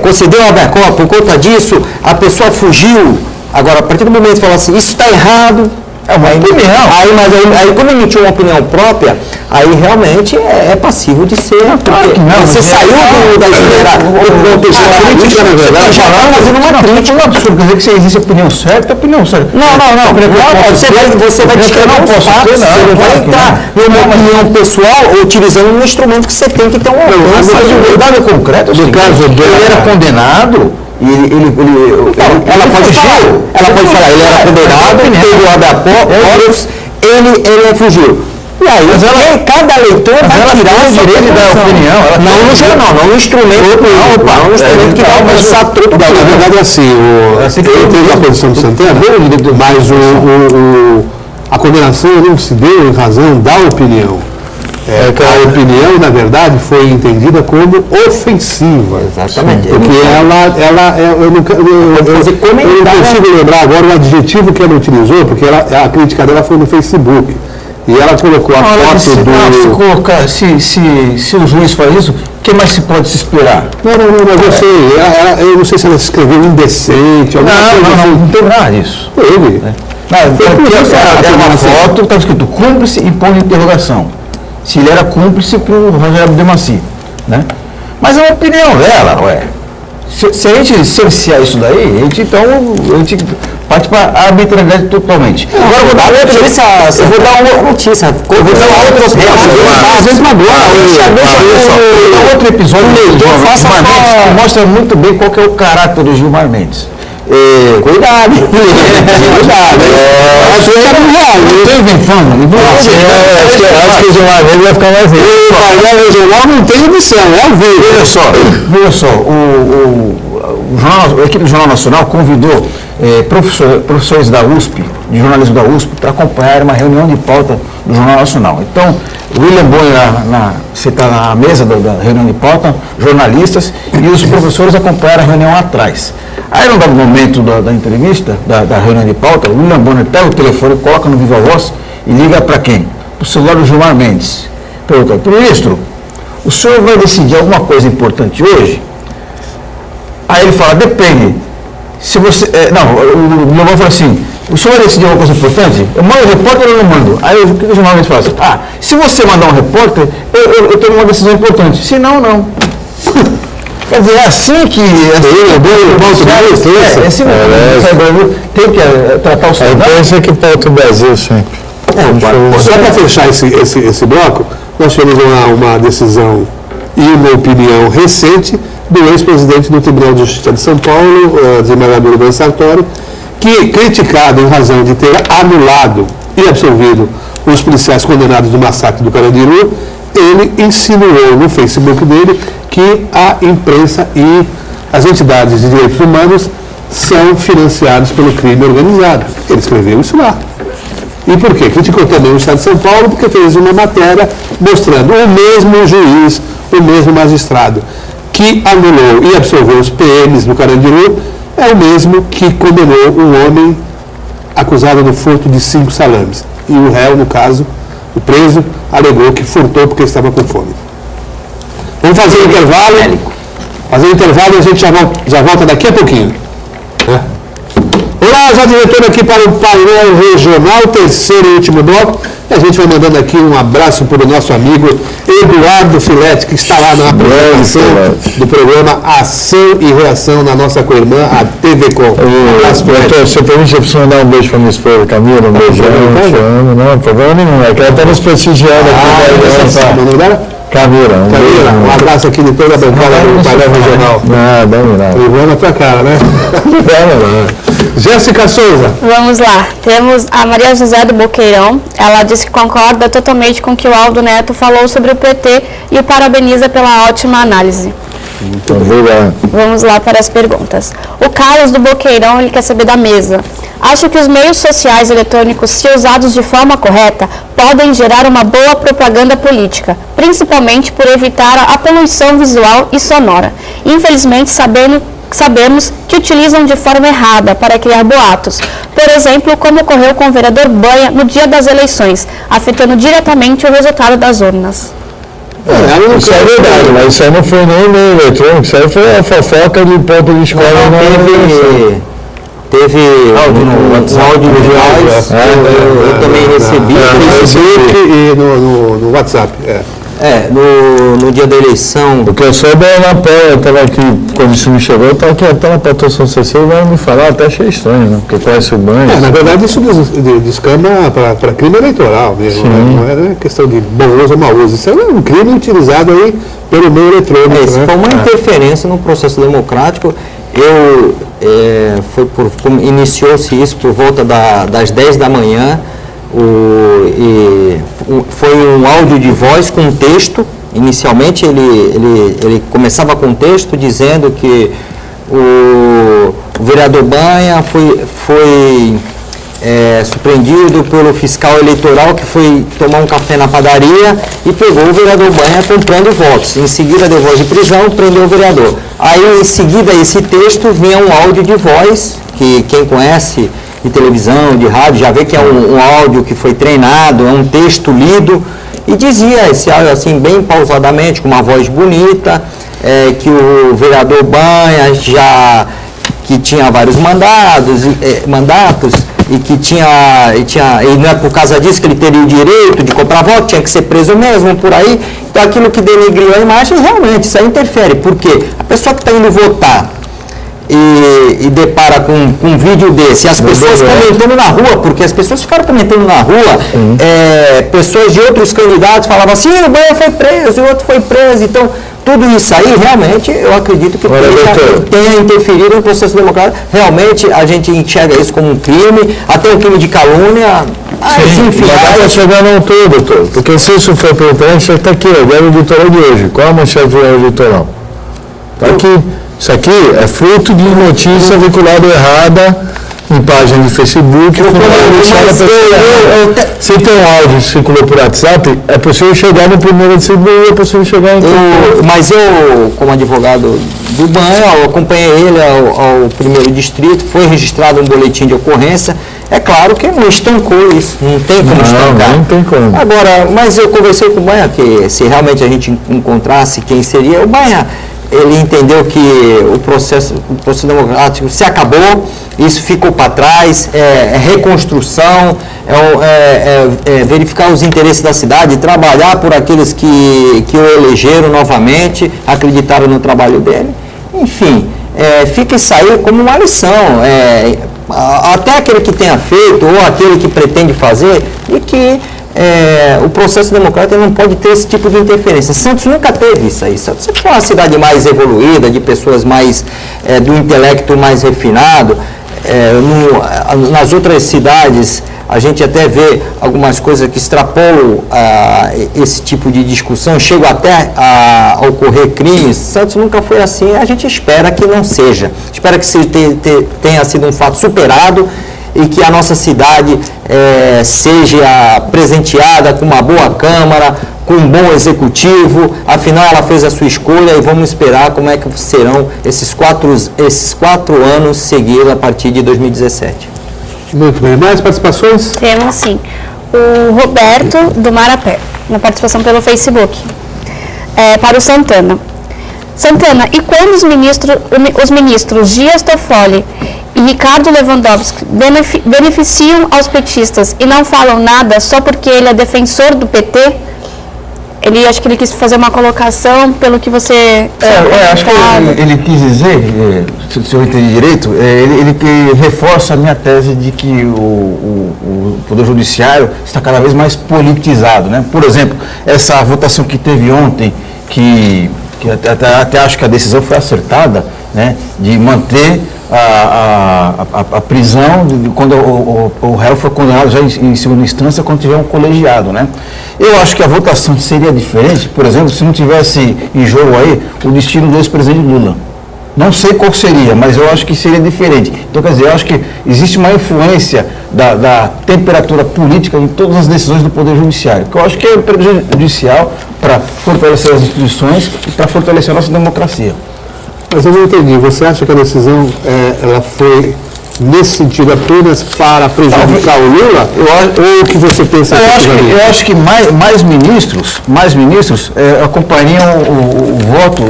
concedeu a habeas corpus, por conta disso, a pessoa fugiu. Agora, a partir do momento que fala assim, isso está errado, é uma opinião. Aí, como emitiu uma opinião própria, aí realmente é passível de ser. Claro que não, você saiu da esfera do crítica, na verdade, já está fazendo uma crítica. É um absurdo, quer dizer que se existe opinião certa, opinião certa. Não. Você vai descrever os fatos, você não vai entrar numa opinião pessoal utilizando um instrumento que você tem que ter um alcance. Mas o dado concreto, no caso dele, ele era condenado. Ela pode falar, ele era condenado, teve o habeas corpus, ele fugiu. E aí, cada leitor vai tirar o direito da opinião. Não no instrumento que vai alcançar tudo. Na verdade, assim, eu tenho a posição do Santana, mas a condenação não se deu em razão da opinião. A opinião, na verdade, foi entendida como ofensiva. Exatamente. Porque eu não consigo lembrar agora o adjetivo que ela utilizou, porque a crítica dela foi no Facebook. E ela colocou a foto do... Se o juiz faz isso, o que mais se pode se esperar? Não, eu sei. Eu não sei se ela escreveu indecente. Não tem nada disso. Teve. Era uma foto, estava escrito cúmplice e ponto de interrogação. Se ele era cúmplice para o Roger Abdelmaci, né? Mas é uma opinião dela, Se a gente cercear isso daí, a gente parte para a arbitrariedade totalmente. Agora eu vou dar outra notícia. Eu vou dar uma notícia. Eu vou dar outra outro episódio que mostra muito bem qual que é o caráter do Gilmar Mendes. Cuidado! Cuidado! Acho que não estou inventando. Acho que o Gilmar Mendes vai ficar mais rico. O regional não tem opção, é o ver. Veja só, a equipe do Jornal Nacional convidou professores da USP, de jornalismo da USP, para acompanhar uma reunião de pauta do Jornal Nacional. Então, o William Bonner está na mesa da reunião de pauta, jornalistas, e os professores acompanharam a reunião atrás. Aí, num dado momento da entrevista, da reunião de pauta, o William Bonner pega o telefone, coloca no Viva Voz e liga para quem? Para o celular do Gilmar Mendes. Pergunta: ministro, o senhor vai decidir alguma coisa importante hoje? Aí ele fala: depende. Se você. O Gilmar fala assim: o senhor vai decidir alguma coisa importante? Eu mando um repórter ou não mando? Aí o que o Gilmar Mendes fala assim: se você mandar um repórter, eu tenho uma decisão importante. Se não, não. Quer dizer, é assim que. Tem que tratar o cidadão. É isso que pauta o Brasil sempre. Só para fechar esse bloco, nós tivemos uma decisão e uma opinião recente do ex-presidente do Tribunal de Justiça de São Paulo, desembargador Ivan Sartori, que, criticado em razão de ter anulado e absolvido os policiais condenados do massacre do Carandiru, ele insinuou no Facebook dele que a imprensa e as entidades de direitos humanos são financiados pelo crime organizado. Ele escreveu isso lá. E por quê? Criticou também o Estado de São Paulo porque fez uma matéria mostrando o mesmo juiz, o mesmo magistrado que anulou e absolveu os PMs do Carandiru é o mesmo que condenou um homem acusado do furto de 5 salames. E o réu, no caso, o preso, alegou que furtou porque estava com fome. Vamos fazer um intervalo. Fazer um intervalo e a gente já volta daqui a pouquinho. Olá, já diretor aqui para o painel regional, terceiro e último bloco. E a gente vai mandando aqui um abraço para o nosso amigo Eduardo Filete, que está lá na apresentação do programa Ação e Reação na nossa co-irmã, a TV Com. Se eu permite, eu preciso mandar um beijo para minha esposa Camila, um beijão, te amo, não, problema nenhum, é que ela está nos prestigiando aqui. Camila, um abraço aqui de toda a bancada do painel regional. Não. Levando a tua cara, né? Jéssica Souza. Vamos lá. Temos a Maria José do Boqueirão. Ela disse que concorda totalmente com o que o Aldo Neto falou sobre o PT e o parabeniza pela ótima análise. Vamos lá para as perguntas. O Carlos do Boqueirão, ele quer saber da mesa. Acho que os meios sociais eletrônicos, se usados de forma correta, podem gerar uma boa propaganda política, principalmente por evitar a poluição visual e sonora. Infelizmente, sabemos que utilizam de forma errada para criar boatos. Por exemplo, como ocorreu com o vereador Banha no dia das eleições, afetando diretamente o resultado das urnas. Isso é verdade, mas isso aí não foi nem meio eletrônico, isso aí foi a fofoca de ponto de escola. Teve áudio de voz, eu também recebi. No Facebook e no WhatsApp. No dia da eleição. Porque eu soube na Paula, eu estava aqui, quando isso me chegou, eu estava aqui até na Patrocínio CC e vai me falar, até achei estranho, né? Porque conhece o banho. Na verdade, isso descama para crime eleitoral mesmo. Não é questão de bom uso ou mau uso. Isso é um crime utilizado aí pelo meio eletrônico. Isso foi uma interferência no processo democrático. Iniciou-se isso por volta das 10 da manhã. Foi um áudio de voz com texto. Inicialmente ele começava com texto dizendo que o vereador Banha foi surpreendido pelo fiscal eleitoral que foi tomar um café na padaria e pegou o vereador Banha comprando votos. Em seguida deu voz de prisão, prendeu o vereador. Aí em seguida esse texto vinha um áudio de voz, que quem conhece de televisão, de rádio, já vê que é um áudio que foi treinado, é um texto lido, e dizia esse áudio assim, bem pausadamente, com uma voz bonita, que o vereador Banha que tinha vários mandatos, e que e não é por causa disso que ele teria o direito de comprar voto, tinha que ser preso mesmo, por aí. Então aquilo que denigriu a imagem, realmente, isso aí interfere. Por quê? A pessoa que está indo votar e depara com um vídeo desse, e as pessoas comentando na rua, porque as pessoas ficaram comentando na rua, pessoas de outros candidatos falavam assim, o Banha foi preso, o outro foi preso, então tudo isso aí, realmente, eu acredito que tenha interferido no processo democrático. Realmente, a gente enxerga isso como um crime, até um crime de calúnia. Enfim, mas vai chegar não todo, doutor, porque se isso for pelo trem, você está aqui, olha o editorial de hoje. Qual a manchete do editorial? Está aqui. Isso aqui é fruto de notícia vinculada errada em página de Facebook. Se tem um áudio que circulou por WhatsApp, é possível chegar no primeiro de segundo, é possível chegar em Mas eu, como advogado do Banha, eu acompanhei ele ao primeiro distrito, foi registrado um boletim de ocorrência. É claro que não estancou isso, não tem como estancar. Não tem como. Agora, mas eu conversei com o Banha que se realmente a gente encontrasse quem seria, o Banha, ele entendeu que o processo democrático se acabou, isso ficou para trás, é reconstrução, verificar os interesses da cidade, trabalhar por aqueles que o elegeram novamente, acreditaram no trabalho dele. Enfim, fica isso aí como uma lição. Até aquele que tenha feito ou aquele que pretende fazer, e que o processo democrático não pode ter esse tipo de interferência. Santos nunca teve isso aí. Santos sempre foi uma cidade mais evoluída, de pessoas mais do intelecto mais refinado. Nas outras cidades, a gente até vê algumas coisas que extrapolam esse tipo de discussão, chegam até a ocorrer crimes. Santos nunca foi assim, a gente espera que não seja. Espera que tenha sido um fato superado e que a nossa cidade seja presenteada com uma boa Câmara, com um bom Executivo. Afinal, ela fez a sua escolha e vamos esperar como é que serão esses quatro anos seguidos a partir de 2017. Muito bem. Mais participações? Temos sim. O Roberto do Marapé, na participação pelo Facebook. Para o Santana. Santana, e quando os ministros Dias Toffoli e Ricardo Lewandowski beneficiam aos petistas e não falam nada só porque ele é defensor do PT? Acho que ele quis fazer uma colocação pelo que você... acho que ele quis dizer, se eu entendi direito, ele reforça a minha tese de que o Poder Judiciário está cada vez mais politizado, né? Por exemplo, essa votação que teve ontem, que até acho que a decisão foi acertada, né, de manter a prisão quando o réu foi condenado já em segunda instância, quando tiver um colegiado, né? Eu acho que a votação seria diferente, por exemplo, se não tivesse em jogo aí o destino do ex-presidente Lula. Não sei qual seria, mas eu acho que seria diferente. Então, quer dizer, eu acho que existe uma influência da temperatura política em todas as decisões do Poder Judiciário, que eu acho que é prejudicial para fortalecer as instituições e para fortalecer a nossa democracia. Mas eu não entendi. Você acha que a decisão ela foi nesse sentido apenas para prejudicar o Lula? Ou o que você pensa? Eu acho que mais ministros acompanhariam o voto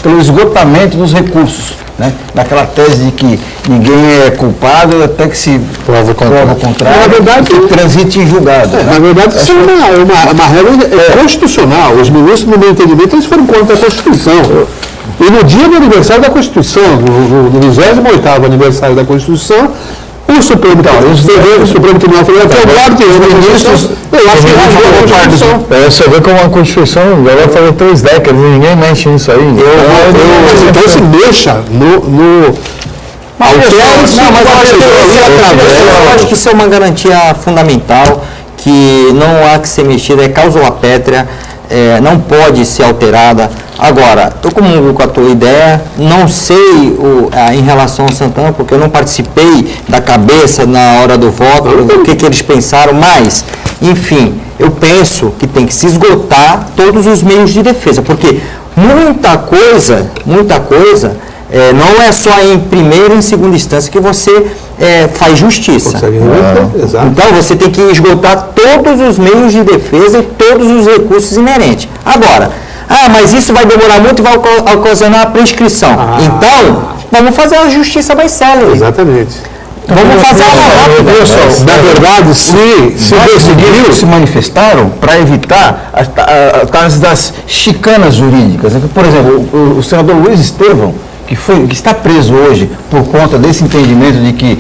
pelo esgotamento dos recursos, né? Daquela tese de que ninguém é culpado até que se prova o contrário, na verdade, que transite em julgado. Né? Na verdade, isso é uma regra constitucional. Os ministros, no meu entendimento, eles foram contra a Constituição. E no dia do aniversário da Constituição, no 28º aniversário da Constituição, o Supremo Tribunal Federal foi obrigado que os ministros, eu acho que a Constituição. Você vê como a Constituição já vai fazer 3 décadas, ninguém mexe nisso aí. Então se mexa no eu acho que isso é uma garantia fundamental, que não há que ser mexida, é cláusula pétrea, não pode ser alterada. Agora, eu comungo com a tua ideia, não sei em relação ao Santana, porque eu não participei da cabeça na hora do voto, o que eles pensaram, mas, enfim, eu penso que tem que se esgotar todos os meios de defesa, porque muita coisa, não é só em primeira e em segunda instância que você faz justiça. Então você tem que esgotar todos os meios de defesa e todos os recursos inerentes. Agora, mas isso vai demorar muito e vai ocasionar a prescrição. Então, vamos fazer a justiça mais célere. Exatamente. Vamos fazer uma rápida. Pessoal, na verdade, se decidiu, se manifestaram para evitar as das chicanas jurídicas. Por exemplo, o senador Luiz Estevão, que está preso hoje por conta desse entendimento de que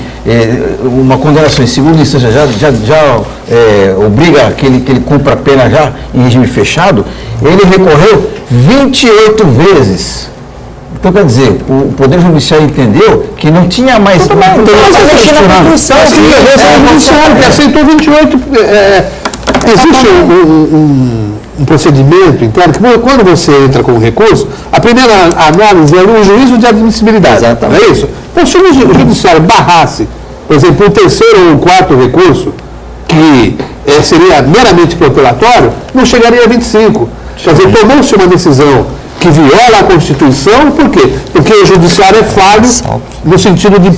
uma condenação em segunda instância já obriga que ele cumpra a pena já em regime fechado, ele recorreu 28 vezes. Então, quer dizer, o Poder Judiciário entendeu que não tinha mais... Tudo bem, então você mexer na Constituição. O Judiciário que aceitou 28... existe um procedimento interno que quando você entra com um recurso, a primeira análise é o juízo de admissibilidade. Exatamente. Não é isso? Então, se o Judiciário barrasse, por exemplo, o terceiro ou o quarto recurso, que seria meramente protelatório, não chegaria a 25. Quer dizer, tomou-se uma decisão que viola a Constituição, por quê? Porque o Judiciário é falho no sentido de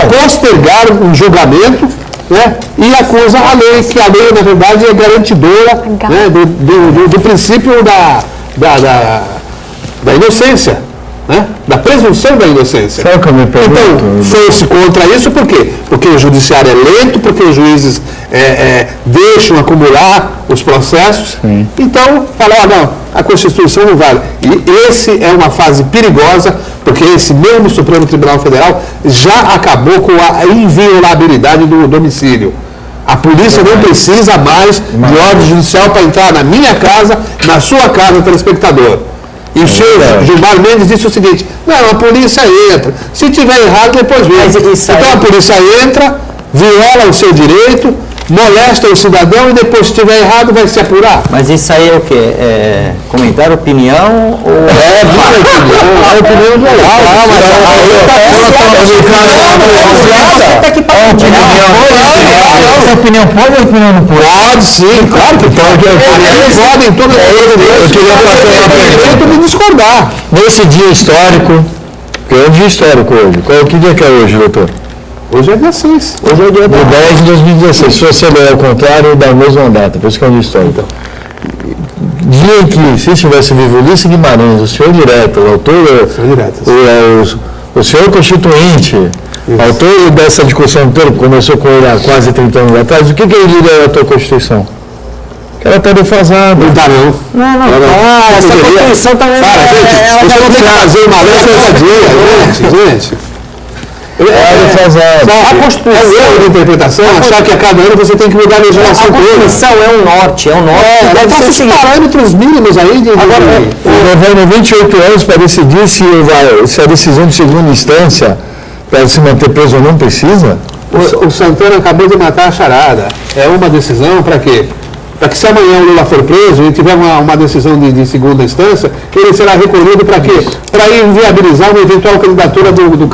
postergar um julgamento, né, e acusa a lei, que a lei, na verdade, é garantidora, né, do princípio da inocência, né, da presunção da inocência. Sabe o que eu me pergunto? Então, foi-se contra isso, por quê? Porque o Judiciário é lento, porque os juízes deixam acumular os processos. Sim. Então, fala, não, a Constituição não vale. E esse é uma fase perigosa, porque esse mesmo Supremo Tribunal Federal já acabou com a inviolabilidade do domicílio. A polícia não precisa mais de ordem judicial para entrar na minha casa, na sua casa, telespectador. E o senhor Gilmar Mendes disse o seguinte: não, a polícia entra. Se tiver errado, depois vem. Então a polícia entra, viola o seu direito, molesta o cidadão e depois, se estiver errado, vai se apurar. Mas isso aí é o quê? Comentário, opinião ou... É opinião geral. Essa opinião pode ou opinião não pode? Pode sim, claro que pode. Eles podem, todas as coisas. Eu queria fazer uma pergunta de discordar. Nesse dia histórico, que é um dia histórico hoje, que dia que é hoje, doutor? Hoje é dia 6. Hoje é dia 10 de 2016. Se você ler ao contrário, da mesma data. Por isso que é um dia histórico. Então, dia em que, se estivesse vivo Ulisses Guimarães, o senhor direto, o autor, o senhor constituinte, autor dessa discussão toda, que começou com ele há quase 30 anos atrás, o que ele diria da tua Constituição? Que ela está defasada. Não dá, não. Não. Essa Constituição também... Para, gente, você não tem que fazer uma lei cada dia, gente. A Constituição é uma interpretação, achar que a cada ano você tem que mudar a legislação toda. A Constituição é o norte. Deve ser esses parâmetros mínimos aí. Agora, levando 28 anos para decidir se a decisão de segunda instância para se manter preso ou não precisa? O Santana acabou de matar a charada. É uma decisão para quê? Para que se amanhã o Lula for preso e tiver uma decisão de segunda instância, ele será recolhido para quê? Para inviabilizar uma eventual candidatura do Lula.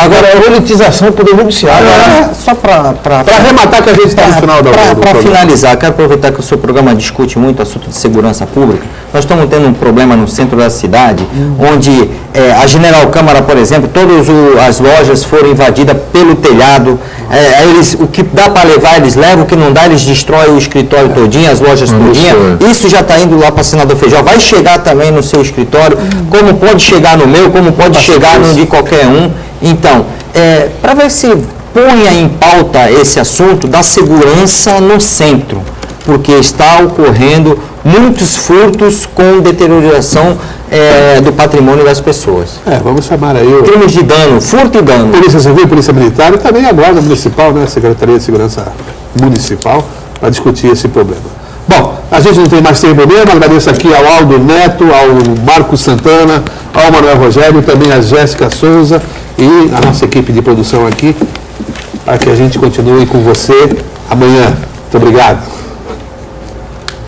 Agora, a politização do Poder Judiciário. Só para arrematar que a gente está no final do programa. Para finalizar, quero aproveitar que o seu programa discute muito assunto de segurança pública. Nós estamos tendo um problema no centro da cidade, onde a General Câmara, por exemplo, todas as lojas foram invadidas pelo telhado. O que dá para levar, eles levam, o que não dá, eles destroem o escritório todinho, as lojas todinha. Isso já está indo lá para Senador Feijó, vai chegar também no seu escritório, como pode chegar no meu, como pode chegar no de qualquer um. Então, para ver se ponha em pauta esse assunto da segurança no centro, porque está ocorrendo muitos furtos com deterioração do patrimônio das pessoas. Vamos chamar aí crimes de dano, furto e dano. Polícia Civil, Polícia Militar e também a Guarda Municipal, né, a Secretaria de Segurança Municipal, para discutir esse problema. Bom, a gente não tem mais tempo mesmo. Agradeço aqui ao Aldo Neto, ao Marcos Santana, ao Manuel Rogério, também a Jéssica Souza e a nossa equipe de produção aqui, para que a gente continue com você amanhã. Muito obrigado.